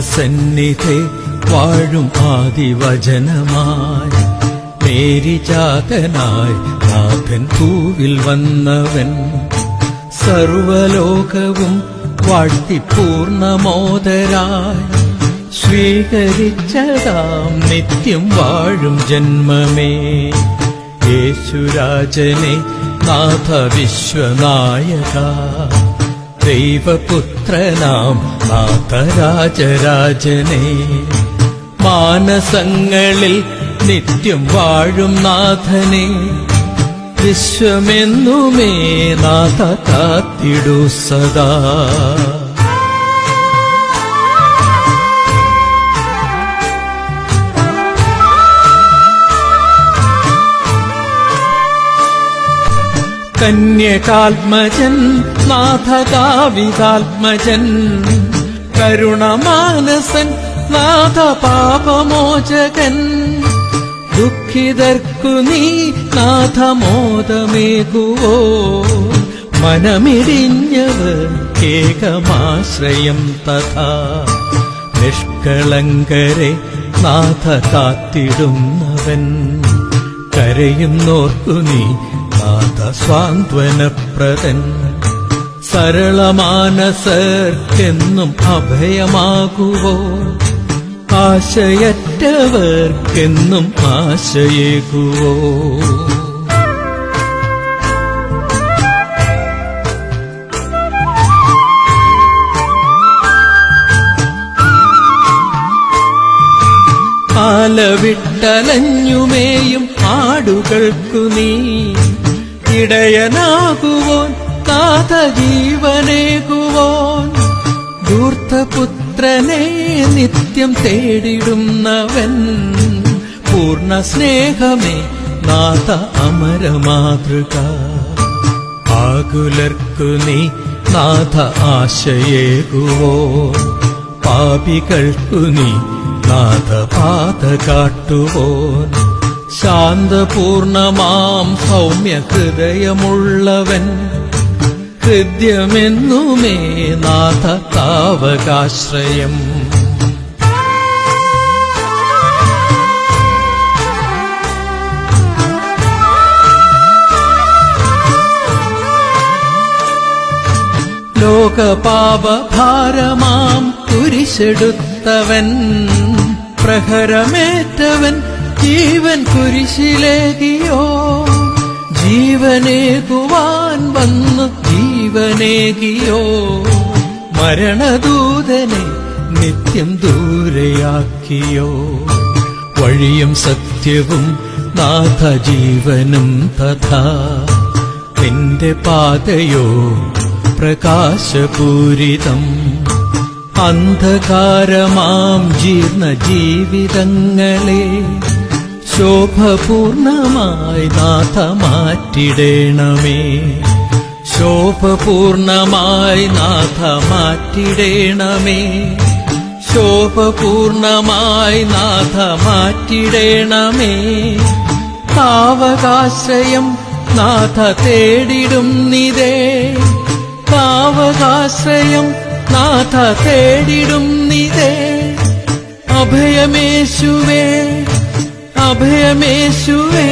ദൈവസന്നിധി വാഴും ആദിവചനമായി മേരിജാതനായി നാഥൻ ഭൂവിൽ വന്നവൻ സർവലോകവും വാഴ്ത്തി പൂർണ്ണമോദരായി സ്വീകരിച്ചതാം നിത്യം വാഴും ജന്മമേ യേശുരാജനെ നാഥ വിശ്വനായക ദൈവപുത്രനാം നാഥരാജരാജനെ മാനസങ്ങളിൽ നിത്യം വാഴും നാഥനെ വിശ്വമെന്നുമേ നാഥ കാത്തിടൂ സദാ. കന്യകാത്മജൻ നാഥകാവിതാത്മജൻ കരുണമാനസൻ നാഥ പാപമോചകൻ ദുഃഖിതർക്കു നീ നാഥമോദമേകുവോ മനമിടിഞ്ഞവർക്കേകമാശ്രയം തഥാ നിഷ്കളങ്കരെ നാഥ കാത്തിടുന്നവൻ കരയുന്നോർക്കു നീ നാഥ സ്വാന്ത്വനപ്രദൻ സരളമാനസർക്കെന്നും അഭയമാകുവോ ആശയറ്റവർക്കെന്നും ആശയേകുവോ. ആലവിട്ടലഞ്ഞുമേയും ആടുകൾക്കു നീ ഇടയനാകുവോൻ നാഥ ജീവനേകുവോൻ ധൂർത്തപുത്രനെ നിത്യം തേടിടുന്നവൻ പൂർണ്ണ സ്നേഹമേ നാഥ അമരമാതൃക ആകുലർക്കു നീ നാഥ ആശയേകുവോ പാപികൾക്കു നീ നാഥ പാത കാട്ടുവോൻ ശാന്തപൂർണമാം സൗമ്യ ഹൃദയമുള്ളവൻ ഹൃദ്യമെന്നുമേ നാഥ താവകാശ്രയം. ലോകപാപഭാരമാം കുരിശെടുത്തവൻ പ്രഹരമേറ്റവൻ ജീവൻ കുരിശിലേകിയോ ജീവനേകുവാൻ വന്നു ജീവനേകിയോ മരണദൂതനെ നിത്യം ദൂരെയാക്കിയോ വഴിയും സത്യവും നാഥ ജീവനും തഥാ നിന്റെ പാതയോ പ്രകാശപൂരിതം അന്ധകാരമാം ജീർണ ജീവിതങ്ങളെ ശോഭപൂർണമായി നാഥ മാറ്റിടേണമേ ശോഭപൂർണമായി നാഥ മാറ്റിടേണമേ ശോഭപൂർണമായി നാഥ മാറ്റിടേണമേ താവകാശ്രയം നാഥ തേടിടും നിതേ താവകാശ്രയം നാഥ തേടിടും നിതേ അഭയമേശുവേ അഭയമേശുവേ.